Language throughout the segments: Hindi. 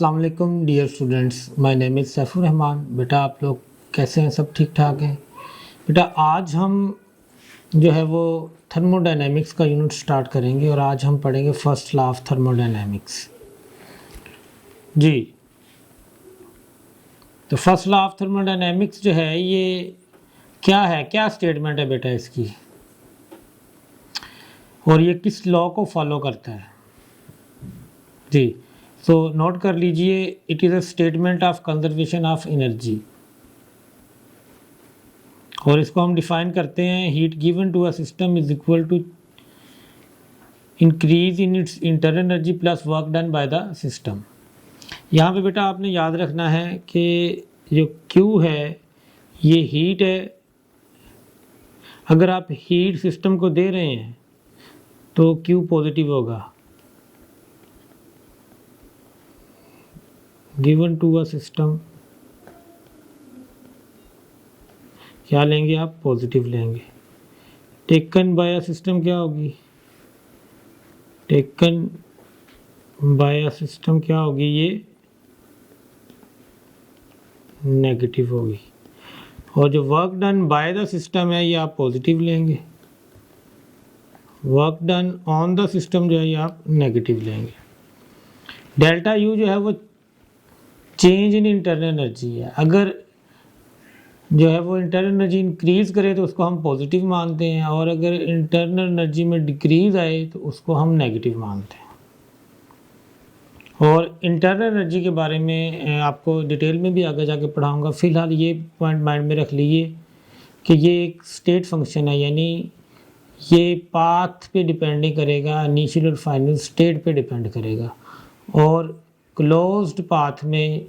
अस्सलाम वालेकुम dear students, my name is Saifur Rahman. बेटा आप लोग कैसे हैं? सब ठीक ठाक हैं? बेटा आज हम जो है वो थर्मोडायनेमिक्स का यूनिट स्टार्ट करेंगे और आज हम पढ़ेंगे फर्स्ट लॉ ऑफ थर्मोडायनेमिक्स। जी, तो फर्स्ट लॉ ऑफ थर्मोडायनेमिक्स जो है ये क्या है, क्या स्टेटमेंट है बेटा इसकी, और ये किस लॉ को फॉलो करता है? जी, तो नोट कर लीजिए, it is a statement of conservation of energy, और इसको हम डिफाइन करते हैं heat given to a system is equal to increase in its internal energy plus work done by the system. यहाँ पे बेटा आपने याद रखना है कि जो Q है ये हीट है। अगर आप हीट सिस्टम को दे रहे हैं तो Q पॉजिटिव होगा, गिवन टू अ सिस्टम क्या लेंगे आप? पॉजिटिव लेंगे। टेकन बाय अ सिस्टम क्या होगी? टेकन बाय अ सिस्टम क्या होगी? ये नेगेटिव होगी। और जो work done by the system है ये आप पॉजिटिव लेंगे। Work done on the system जो है ये आप नेगेटिव लेंगे। डेल्टा यू जो है वो चेंज इन इंटरनल एनर्जी है। अगर जो है वो इंटरनल एनर्जी इंक्रीज करे तो उसको हम पॉजिटिव मानते हैं, और अगर इंटरनल एनर्जी में डिक्रीज आए तो उसको हम नेगेटिव मानते हैं। और इंटरनल एनर्जी के बारे में आपको डिटेल में भी आगे जाके पढ़ाऊंगा। फिलहाल ये पॉइंट माइंड में रख लीजिए कि ये एक स्टेट फंक्शन है, यानी ये पाथ पे डिपेंड नहीं करेगा, इनिशियल और फाइनल स्टेट पे डिपेंड करेगा। और क्लोज्ड पाथ में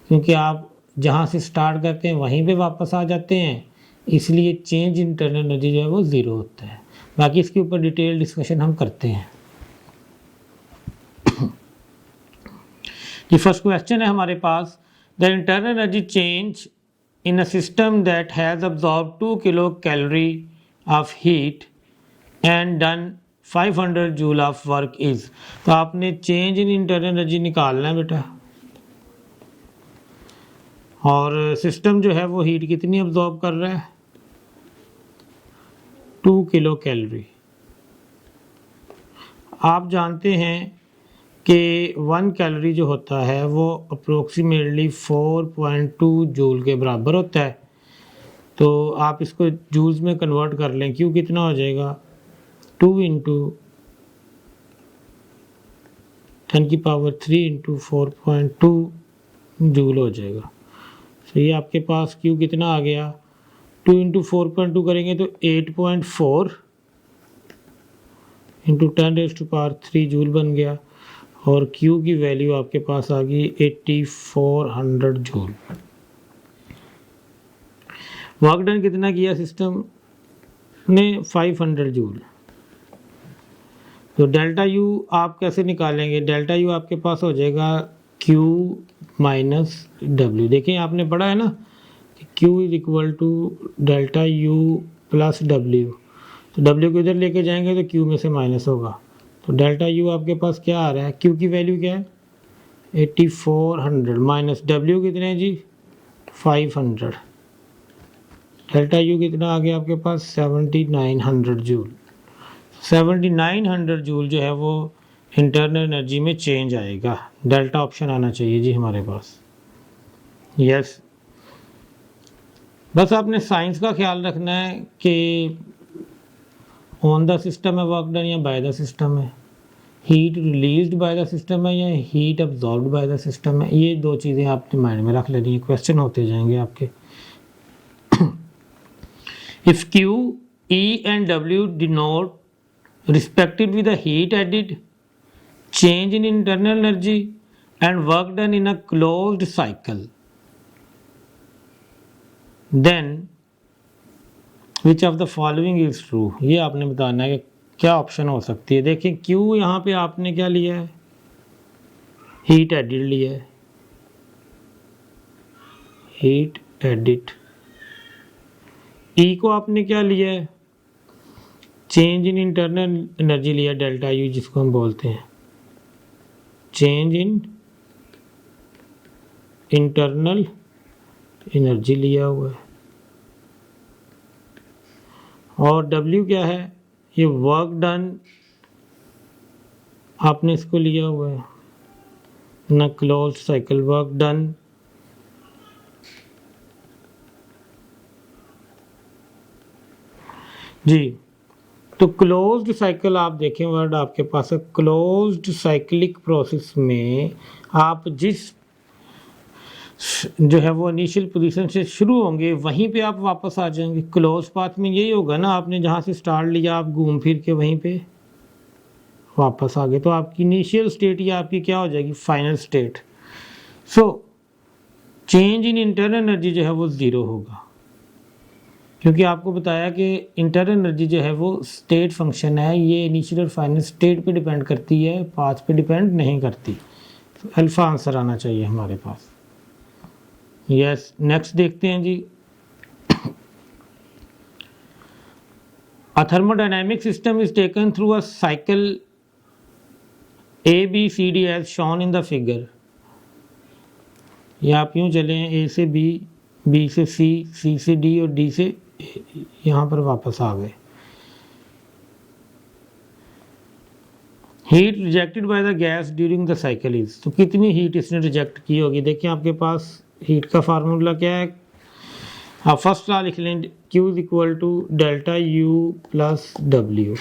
क्योंकि आप जहाँ से स्टार्ट करते हैं वहीं पे वापस आ जाते हैं, इसलिए चेंज इंटरनल एनर्जी जो है वो ज़ीरो होता है। बाकी इसके ऊपर डिटेल डिस्कशन हम करते हैं। ये फर्स्ट क्वेश्चन है हमारे पास, the internal energy change in a system that has absorb 2 kilo calorie of heat and done 500 joule of work is. तो आपने चेंज इन इंटरनल एनर्जी निकालना है बेटा, और सिस्टम जो है वो हीट कितनी अब्जॉर्ब कर रहा है? 2 किलो कैलोरी। आप जानते हैं कि 1 कैलोरी जो होता है वो अप्रोक्सीमेटली 4.2 जूल के बराबर होता है। तो आप इसको जूल्स में कन्वर्ट कर लें, क्यों कितना हो जाएगा? 2 इंटू 10⁻³ इंटू 4.2 जूल हो जाएगा। तो ये आपके पास Q कितना आ गया? 2 इंटू 4.2 करेंगे तो 8.4 इंटू 10⁻³ जूल बन गया, और Q की वैल्यू आपके पास आ गई 8400 जूल। वर्क डन कितना किया सिस्टम ने? 500 जूल। तो डेल्टा यू आप कैसे निकालेंगे? डेल्टा यू आपके पास हो जाएगा Q माइनस W। देखें आपने पढ़ा है ना कि Q is equal to delta U plus W। तो W को इधर लेके जाएंगे तो Q में से माइनस होगा। तो डेल्टा यू आपके पास क्या आ रहा है? Q की वैल्यू क्या है? 8400 माइनस W कितने हैं जी? 500। डेल्टा यू कितना आ गया आपके पास? 7900 जूल। 7900 जूल जो है वो इंटरनल एनर्जी में चेंज आएगा। डेल्टा ऑप्शन आना चाहिए जी हमारे पास। यस, बस आपने साइंस का ख्याल रखना है कि ऑन द सिस्टम है वर्क डन या बाय द सिस्टम है, heat released by the system है या heat absorbed bye the system है। ये दो चीज़ें आपने माइंड में रख लेनी है, क्वेश्चन होते जाएंगे आपके। If Q, E and W denote respectively the heat added, change in internal energy and work done in a closed cycle, then which of the following is true? ये आपने बताना है कि क्या ऑप्शन हो सकती है। देखिए Q यहाँ पे आपने क्या लिया है? हीट एडिड लिया है, हीट एडिड। E को आपने क्या लिया है? चेंज इन इंटरनल एनर्जी लिया, डेल्टा यू जिसको हम बोलते हैं, चेंज इन इंटरनल एनर्जी लिया हुआ है, और W क्या है, ये वर्क डन आपने इसको लिया हुआ है ना, क्लोज्ड साइकिल वर्क डन। जी, तो क्लोज्ड साइकिल आप देखें वर्ड आपके पास है, क्लोज्ड साइक्लिक प्रोसेस में आप जिस जो है वो इनिशियल पोजीशन से शुरू होंगे वहीं पे आप वापस आ जाएंगे। क्लोज पाथ में यही होगा ना, आपने जहाँ से स्टार्ट लिया आप घूम फिर के वहीं पे वापस आ गए, तो आपकी इनिशियल स्टेट या आपकी क्या हो जाएगी, final state. So change in internal energy जो है वो ज़ीरो होगा, क्योंकि आपको बताया कि इंटरनल एनर्जी जो है वो स्टेट फंक्शन है, ये इनिशियल और फाइनल स्टेट पे डिपेंड करती है, पाथ पे डिपेंड नहीं करती। तो अल्फा आंसर आना चाहिए हमारे पास। यस, नेक्स्ट देखते हैं जी। A thermodynamic system is taken through a cycle A, B, C, D as shown in the figure। या आप यूं चलें, A से B, B से C, C से D और D से यहाँ पर वापस आ गए। Heat rejected by the gas during the cycle is, तो कितनी हीट इसने रिजेक्ट की होगी। देखिए आपके पास हीट का फार्मूला क्या है, आप फर्स्ट लॉ लिख लें, Q is equal to delta U plus W।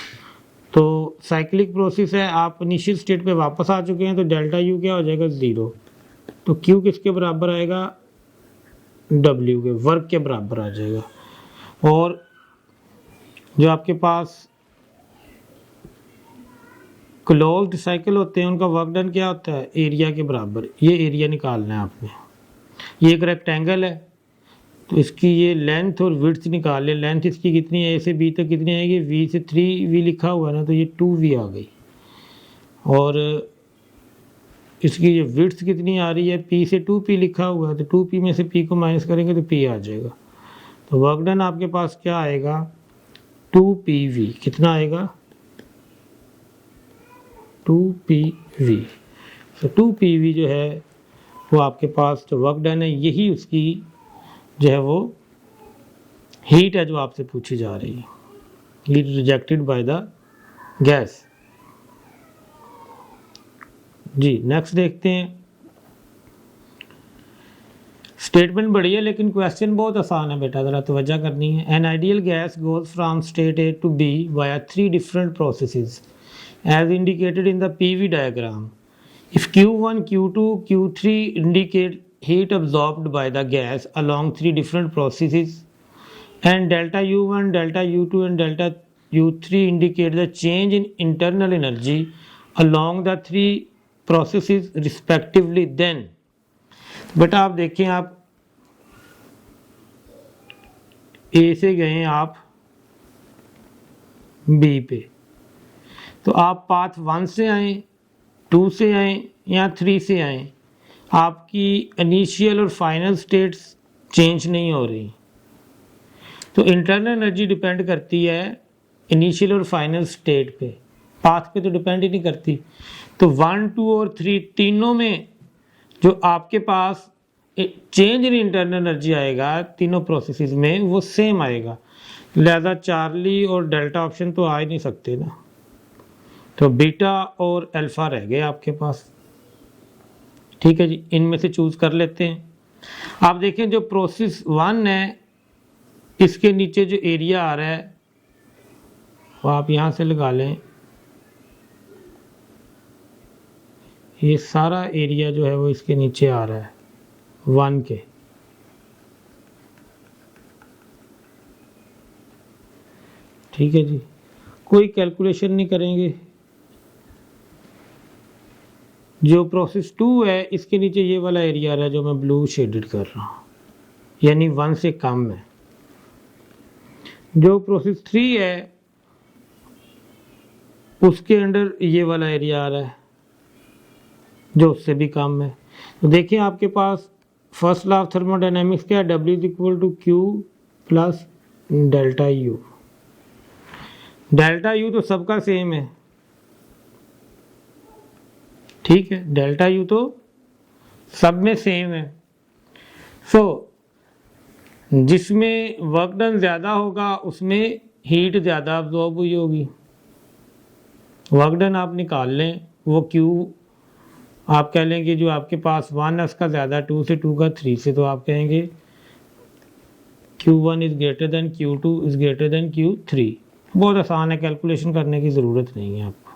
तो साइक्लिक प्रोसेस है, आप इनिशियल स्टेट पे वापस आ चुके हैं, तो डेल्टा U क्या हो जाएगा, ज़ीरो। तो Q किसके बराबर आएगा, W के वर्क के बराबर आ जाएगा। और जो आपके पास क्लोज्ड साइकिल होते हैं उनका वर्क डन क्या होता है, एरिया के बराबर। ये एरिया निकालना है आपने। ये एक रेक्टेंगल है, तो इसकी ये लेंथ और विड्थ निकाल ले। लेंथ इसकी कितनी है, A से B तक कितनी आएगी, V से 3V लिखा हुआ है ना, तो ये 2V आ गई। और इसकी ये विड्थ कितनी आ रही है, P से 2P लिखा हुआ है, तो 2P में से P को माइनस करेंगे तो P आ जाएगा। तो वर्क डन आपके पास क्या आएगा, 2PV। कितना आएगा, 2PV। तो 2PV जो है वो आपके पास जो वर्क डन है, यही उसकी जो है वो हीट है जो आपसे पूछी जा रही है, heat rejected by the gas. जी, नेक्स्ट देखते हैं। स्टेटमेंट बड़ी है लेकिन क्वेश्चन बहुत आसान है बेटा, ज़रा तवज्जो करनी है। An ideal gas goes from state A to B via 3 different processes as indicated in the PV diagram. If Q1, Q2, Q3 indicate heat absorbed by the gas along 3 different processes, and delta U1, delta U2 and delta U3 indicate the change in internal energy along the 3 processes respectively, then बेटा आप देखें, आप A से गए आप B पे, तो आप पाथ 1 से आए, 2 से आए या 3 से आए, आपकी इनिशियल और फाइनल स्टेट्स चेंज नहीं हो रही। तो इंटरनल एनर्जी डिपेंड करती है इनिशियल और फाइनल स्टेट पे, पाथ पे तो डिपेंड ही नहीं करती। तो 1, 2 और 3 तीनों में जो आपके पास चेंज इन इंटरनल एनर्जी आएगा तीनों प्रोसेसेस में, वो सेम आएगा। लिहाजा चार्ली और डेल्टा ऑप्शन तो आ ही नहीं सकते ना, तो बीटा और अल्फा रह गए आपके पास। ठीक है जी, इनमें से चूज कर लेते हैं। आप देखें जो प्रोसेस 1 है, इसके नीचे जो एरिया आ रहा है वो आप यहां से लगा लें। ये सारा एरिया जो है वो इसके नीचे आ रहा है 1 के। ठीक है जी, कोई कैलकुलेशन नहीं करेंगे। जो प्रोसेस 2 है, इसके नीचे ये वाला एरिया आ रहा है जो मैं ब्लू शेडेड कर रहा हूँ, यानी 1 से कम है। जो प्रोसेस 3 है उसके अंडर ये वाला एरिया आ रहा है जो उससे भी कम है। तो देखिए आपके पास फर्स्ट लॉ ऑफ थर्मोडायनेमिक्स क्या है, W is equal to Q plus delta U। Delta U तो सबका सेम है, ठीक है, डेल्टा U तो सब में सेम है। सो जिसमें वर्क डन ज़्यादा होगा उसमें हीट ज़्यादा अब्जॉर्ब हुई होगी। वर्क डन आप निकाल लें, वो क्यू आप कह लेंगे जो आपके पास 1 है उसका ज़्यादा 2 से, 2 का 3 से, तो आप कहेंगे Q1 is greater than Q2 is greater than Q3। बहुत आसान है, कैलकुलेशन करने की ज़रूरत नहीं है आपको।